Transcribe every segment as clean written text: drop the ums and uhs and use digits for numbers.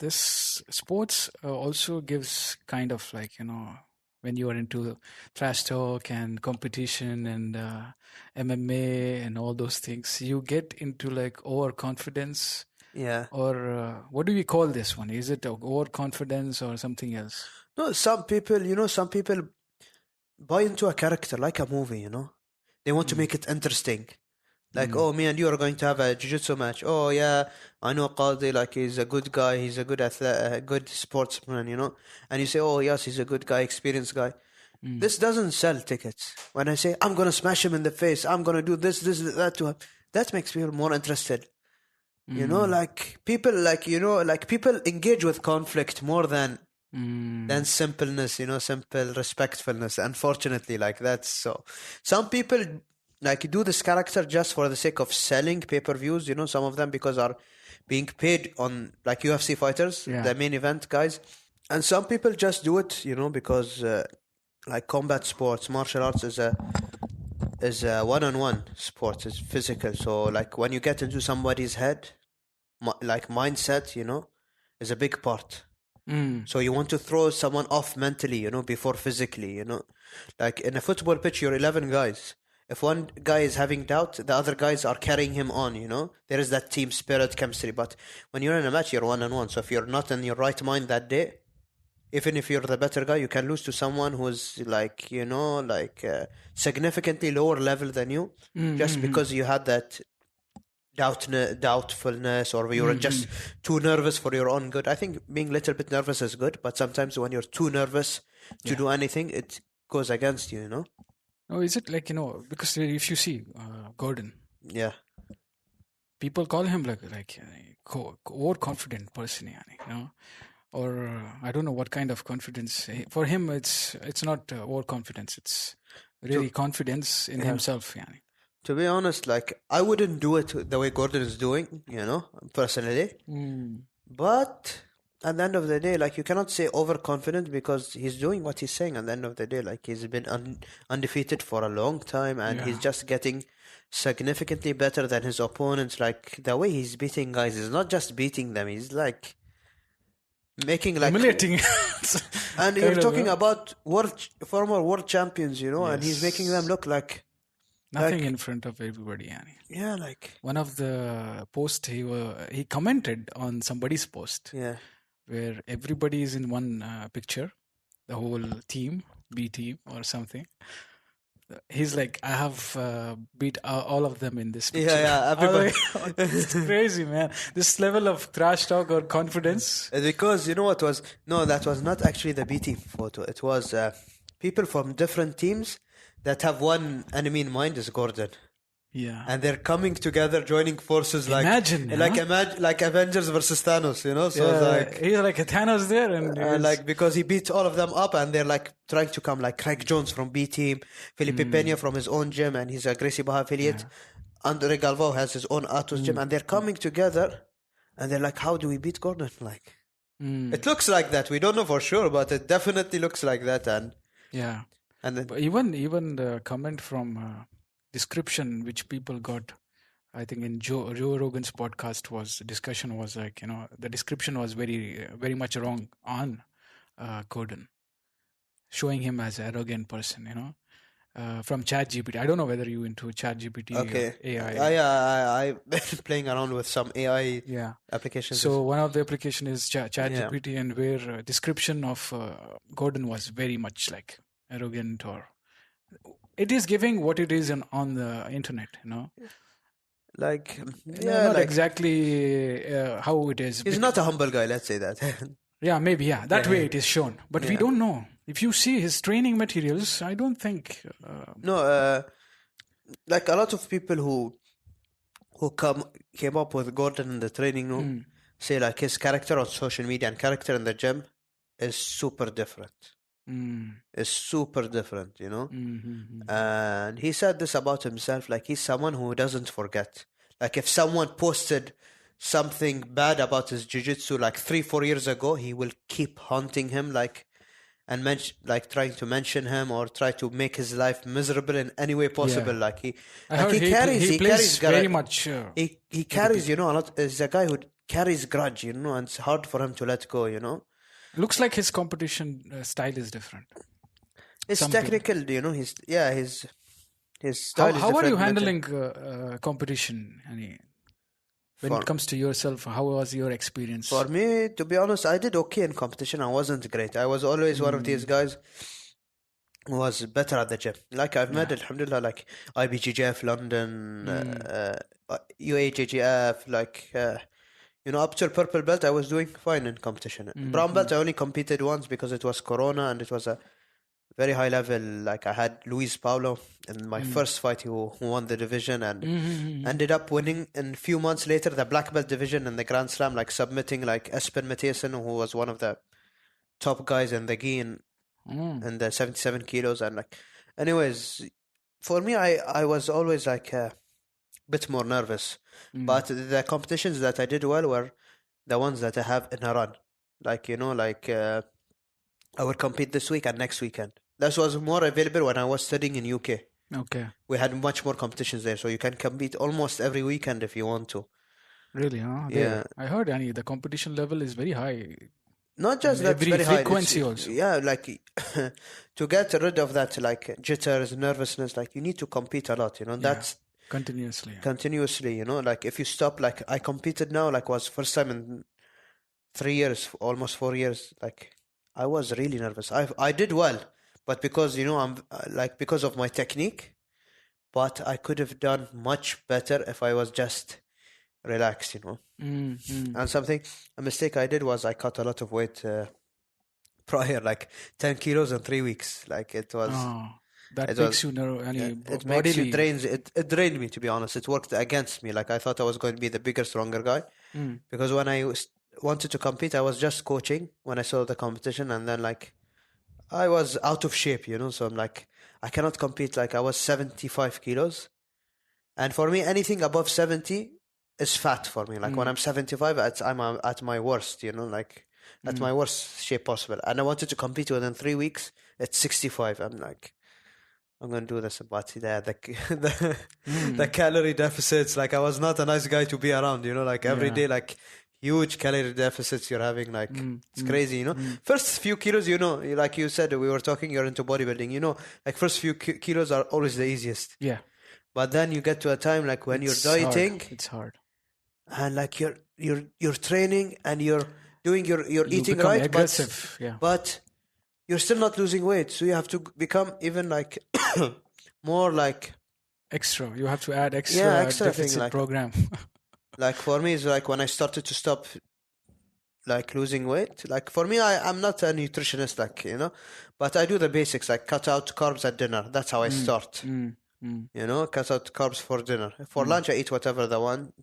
this sports also gives kind of like, when you are into trash talk and competition and MMA and all those things, you get into like overconfidence. Yeah. Or what do we call this one? Is it overconfidence or something else? No, some people buy into a character like a movie, They want to make it interesting. Like, oh, me and you are going to have a jiu-jitsu match. Oh, yeah, I know Qadi, like, he's a good guy. He's a good athlete, a good sportsman, And you say, oh, yes, he's a good guy, experienced guy. This doesn't sell tickets. When I say, I'm going to smash him in the face, I'm going to do this, that to him, that makes people more interested. Like, people, people engage with conflict more than simpleness, simple respectfulness. Unfortunately, like, that's so. Some people like do this character just for the sake of selling pay-per-views, some of them because are being paid on like UFC fighters, the main event guys. And some people just do it, because like combat sports, martial arts is a one-on-one sport, it's physical. So like when you get into somebody's head, like mindset, is a big part. So you want to throw someone off mentally, before physically, Like in a football pitch, you're 11 guys. If one guy is having doubt, the other guys are carrying him on, There is that team spirit, chemistry. But when you're in a match, you're one-on-one. So if you're not in your right mind that day, even if you're the better guy, you can lose to someone who's like, significantly lower level than you, just because you had that doubtfulness, or you were just too nervous for your own good. I think being a little bit nervous is good, but sometimes when you're too nervous to do anything, it goes against you, Oh, is it like, because if you see Gordon, people call him like overconfident person, or I don't know what kind of confidence. For him, it's not overconfidence. It's really confidence in himself, To be honest, like, I wouldn't do it the way Gordon is doing, personally. But at the end of the day, like, you cannot say overconfident because he's doing what he's saying. At the end of the day, like, he's been undefeated for a long time, and he's just getting significantly better than his opponents. Like, the way he's beating guys is not just beating them, he's like making like humiliating. And you're talking about former world champions, and he's making them look like nothing in front of everybody, Yeah, like one of the posts he commented on somebody's post, where everybody is in one picture, the whole team, B team or something. He's like, I have beat all of them in this picture. Everybody. It's crazy, man. This level of trash talk or confidence. Because you know what was? No, that was not actually the B team photo. It was people from different teams that have one enemy in mind, is Gordon. Yeah. And they're coming together, joining forces, like like Avengers versus Thanos, So it's like he's like a Thanos there, and like because he beat all of them up, and they're like trying to come, like Craig Jones from B team, Felipe Pena from his own gym, and he's a Gracie Baha affiliate. Andre Galvao has his own Atos gym, and they're coming together, and they're like, how do we beat Gordon? Like, it looks like that. We don't know for sure, but it definitely looks like that. And and then, even the comment from description which people got, I think in Joe Rogan's podcast, discussion was like, the description was very, very much wrong on Gordon, showing him as an arrogant person, from ChatGPT. I don't know whether you into ChatGPT or AI. I've been playing around with some AI applications. So one of the application is ChatGPT, and where description of Gordon was very much like arrogant, or it is giving what it is on the internet, like not exactly how it is. He's not a humble guy, let's say that. Maybe that way it is shown, but we don't know. If you see his training materials, I don't think like a lot of people who came up with Gordon in the training room say like his character on social media and character in the gym is super different. Is super different, And he said this about himself, like he's someone who doesn't forget. Like if someone posted something bad about his jiu-jitsu like 3-4 years ago, he will keep haunting him, like and trying to mention him or try to make his life miserable in any way possible. Like he plays very much. He carries, a lot. He's a guy who carries grudge, and it's hard for him to let go. Looks like his competition style is different. It's technical, his style. How are you handling competition? When it comes to yourself, how was your experience? For me, to be honest, I did okay in competition. I wasn't great. I was always one of these guys who was better at the gym. Like I've met, alhamdulillah, like IBJJF London, UAJJF, up to purple belt, I was doing fine in competition. Brown belt, I only competed once because it was Corona and it was a very high level. Like I had Luis Paulo in my first fight who won the division and ended up winning in a few months later the black belt division in the Grand Slam, like submitting like Espen Mathiesen, who was one of the top guys in the gi in the 77 kilos. And like, anyways, for me, I was always like a bit more nervous. But the competitions that I did well were the ones that I have in a run. Like, I would compete this week and next weekend. That was more available when I was studying in UK. Okay. We had much more competitions there, so you can compete almost every weekend if you want to. Really, huh? Yeah. I heard, the competition level is very high. Not just that, very high. Frequency also. Yeah, like to get rid of that, like jitters, nervousness, like you need to compete a lot, That's continuously. Continuously, like if you stop, like I competed now, like was first time in 3 years, almost 4 years, like I was really nervous. I did well, but because I'm because of my technique, but I could have done much better if I was just relaxed, And a mistake I did was I cut a lot of weight prior, like 10 kilos in 3 weeks. Like it was. That makes you it makes you drains. It drained me, to be honest. It worked against me. Like I thought I was going to be the bigger, stronger guy, because when I wanted to compete, I was just coaching when I saw the competition, and then like I was out of shape, so I'm like, I cannot compete. Like I was 75 kilos, and for me anything above 70 is fat for me. Like when I'm 75, I'm at my worst, like at my worst shape possible, and I wanted to compete within 3 weeks at 65. I'm like, I'm going to do this, but the calorie deficits, like I was not a nice guy to be around, like every day, like huge calorie deficits you're having, like it's crazy, First few kilos, like you said, we were talking, you're into bodybuilding, like first few kilos are always the easiest. Yeah. But then you get to a time like when you're dieting, it's hard. And like you're training and you're doing you're eating right, aggressive, but you're still not losing weight, so you have to become even like more like extra. You have to add extra deficit thing, like, program. Like for me, it's like when I started to stop like losing weight. Like for me, I'm not a nutritionist, like but I do the basics, like cut out carbs at dinner. That's how I start. Cut out carbs for dinner. For lunch, I eat whatever I want,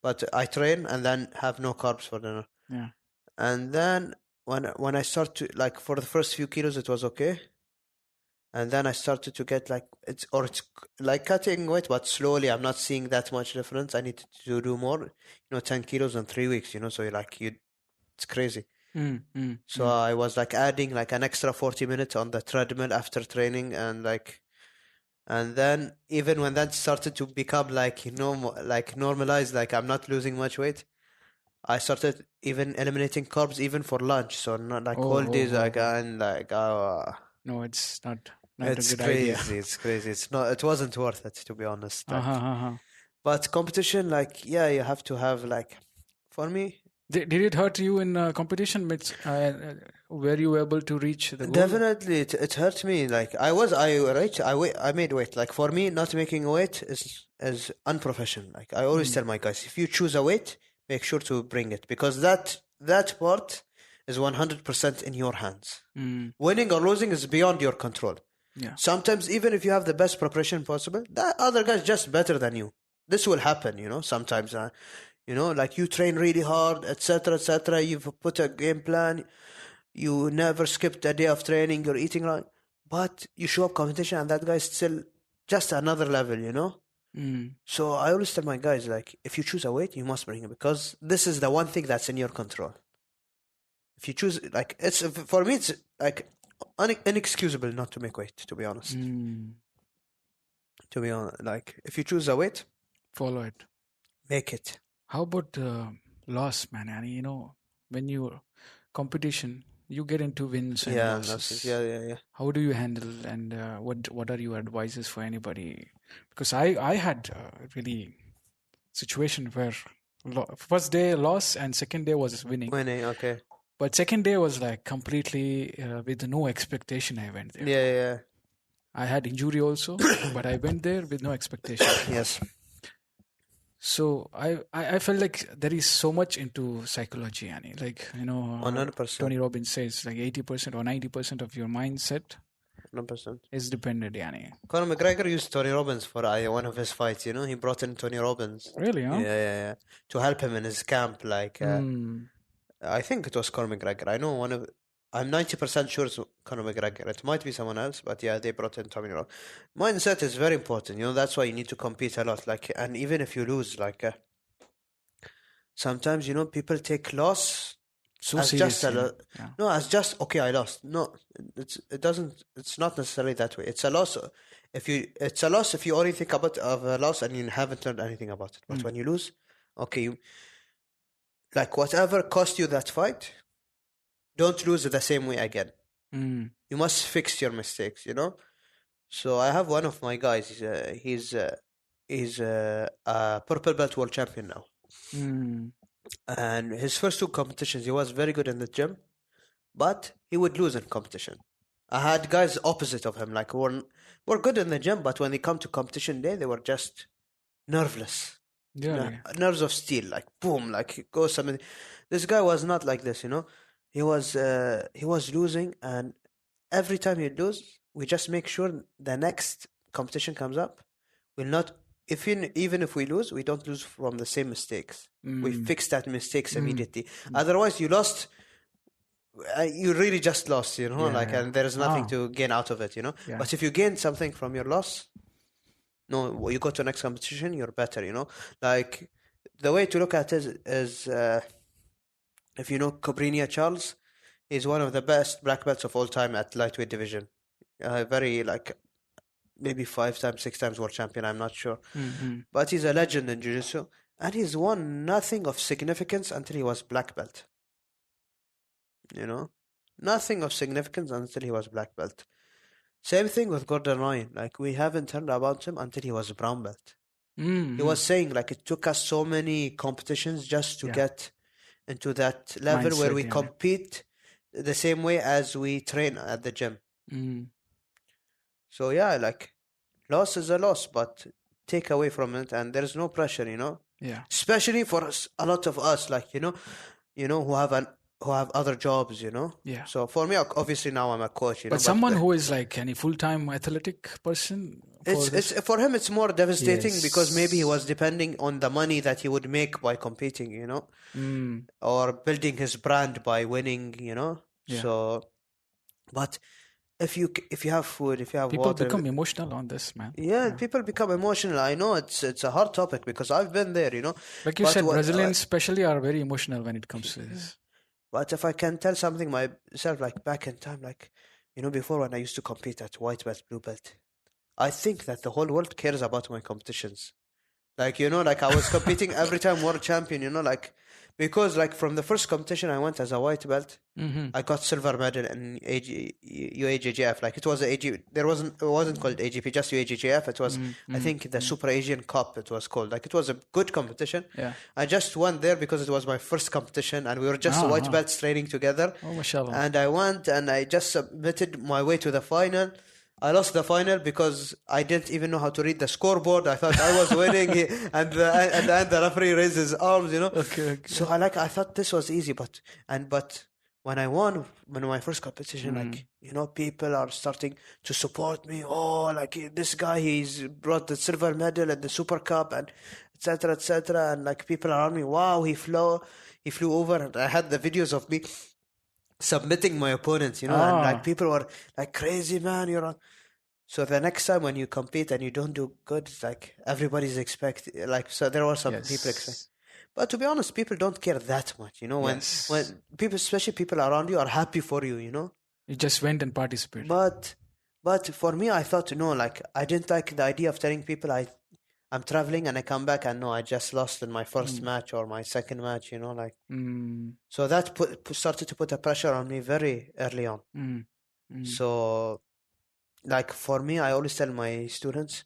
but I train and then have no carbs for dinner. Yeah, and then. When I start to, like, for the first few kilos it was okay, and then I started to get like it's like cutting weight, but slowly. I'm not seeing that much difference. I need to do more, 10 kilos in 3 weeks, so it's crazy. So I was like adding like an extra 40 minutes on the treadmill after training, and then even when that started to become like like normalized, like I'm not losing much weight, I started even eliminating carbs even for lunch, so not like whole days and like no, it's not it's a good crazy. idea. It's crazy. It wasn't worth it, to be honest. But competition, like you have to have like, for me. Did it hurt you in competition? Were you able to reach the goal? Definitely, it hurt me. Like I made weight. Like for me, not making weight is unprofessional. Like I always tell my guys, if you choose a weight, make sure to bring it, because that part is 100% in your hands. Winning or losing is beyond your control. Yeah. Sometimes even if you have the best preparation possible, that other guy's just better than you. This will happen, sometimes. Like you train really hard, etc., etc. You've put a game plan. You never skipped a day of training. You're eating right, but you show up competition and that guy's still just another level. So I always tell my guys, like, if you choose a weight, you must bring it, because this is the one thing that's in your control. If you choose, like, for me, it's like inexcusable not to make weight, to be honest. To be honest, like, if you choose a weight, follow it. Make it. How about loss, man? And you know, when you competition, you get into wins and losses. Yeah. How do you handle, and what are your advices for anybody? Because I had really situation where first day loss and second day was winning. Okay. But second day was like completely with no expectation. I went there. Yeah. I had injury also, but I went there with no expectation. Yes. So I felt like there is so much into psychology, Annie. Like, you know, 100%. Tony Robbins says like 80% or 90% of your mindset 100% is dependent, Annie. Conor McGregor used Tony Robbins for one of his fights. You know, he brought in Tony Robbins. Really? Huh? Yeah. To help him in his camp. Like, I think it was Conor McGregor. I know I'm 90% sure it's Conor McGregor. It might be someone else, but yeah, they brought in Tony Robbins. Mindset is very important. You know, that's why you need to compete a lot. Like, and even if you lose, like, sometimes, you know, people take loss so as serious, no, as just, okay, I lost. No, it's not necessarily that way. It's a loss if you only think about a loss and you haven't learned anything about it. But when you lose, okay, like, whatever cost you that fight, don't lose it the same way again. You must fix your mistakes, you know? So I have one of my guys, he's a purple belt world champion now. And his first two competitions, he was very good in the gym, but he would lose in competition. I had guys opposite of him, like, were good in the gym, but when they come to competition day, they were just nerveless. Yeah. Nerves of steel, like, boom, like, go something. This guy was not like this, you know? He was losing, and every time he'd lose, we just make sure the next competition comes up, we'll not, even if we lose, we don't lose from the same mistakes. We fix that mistakes immediately. Otherwise, you lost. You really just lost, you know, and there's nothing to gain out of it, you know. Yeah. But if you gain something from your loss, no, you go to the next competition, you're better, you know. Like, the way to look at it is, if you know Cobrinha Charles, he's one of the best black belts of all time at lightweight division. Very, like, maybe 5 times, 6 times world champion, I'm not sure. But he's a legend in jiu-jitsu, and he's won nothing of significance until he was black belt. You know? Nothing of significance until he was black belt. Same thing with Gordon Ryan. Like, we haven't heard about him until he was brown belt. He was saying, like, it took us so many competitions just to get into that level mindset, where we compete the same way as we train at the gym. So yeah, like, loss is a loss, but take away from it, and there's no pressure, you know. Yeah. Especially for us, a lot of us, like, you know, who have other jobs, you know. Yeah. So for me, obviously now I'm a coach, you know. But someone who is like any full-time athletic person, it's for him it's more devastating because maybe he was depending on the money that he would make by competing, you know, or building his brand by winning, you know. Yeah. So, but if you have food, if you have people water, become emotional on this, man. Yeah, people become emotional. I know it's a hard topic because I've been there, you know. Like you said, Brazilians especially are very emotional when it comes to this. But if I can tell something myself, like, back in time, like, you know, before, when I used to compete at white belt, blue belt, I think that the whole world cares about my competitions. Like, you know, like, I was competing every time world champion, you know, like, because, like, from the first competition I went as a white belt, I got silver medal in UAJJF. Like, it was it wasn't called AGP, just UAJJF. It was, I think, the Super Asian Cup it was called. Like, it was a good competition. Yeah. I just went there because it was my first competition, and we were just white belts training together. Oh, mashallah. And I went, and I just submitted my way to the final. I lost the final because I didn't even know how to read the scoreboard. I thought I was winning, and the referee raised his arms, you know. Okay. So I thought this was easy, but when I won my first competition, like, you know, people are starting to support me. Oh, like, this guy, he's brought the silver medal and the Super Cup, and etc. etc. And, like, people around me, wow, he flew over, and I had the videos of me submitting my opponents, you know, and, like, people were like, crazy, man, you're on. So the next time when you compete and you don't do good, it's like everybody's expecting, like, so there were some people expect. But to be honest, people don't care that much, you know, when people, especially people around you, are happy for you, you know. You just went and participated. But for me, I thought, no, like, I didn't like the idea of telling people I'm traveling and I come back and no, I just lost in my first match or my second match, you know, like. So that started to put a pressure on me very early on. So, like, for me, I always tell my students,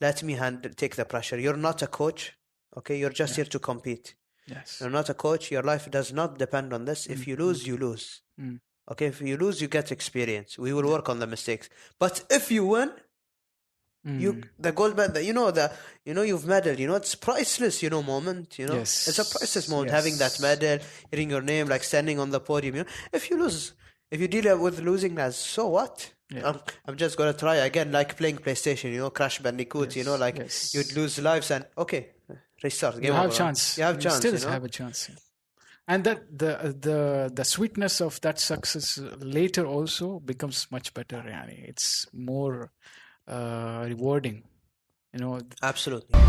let me take the pressure. You're not a coach, okay? You're just here to compete. Yes. You're not a coach. Your life does not depend on this. If you lose, you lose. Okay, if you lose, you get experience. We will work on the mistakes. But if you win, the gold medal, you've medaled, it's priceless, moment, Yes. It's a priceless moment, having that medal, hearing your name, like standing on the podium, If you lose, if you deal with losing, as so what? Yeah. I'm just gonna try again, like playing PlayStation, Crash Bandicoot, you'd lose lives and okay, restart. You have chance. You have chance. Still have a chance. Yeah. And that the sweetness of that success later also becomes much better. Yani. It's more rewarding. Absolutely.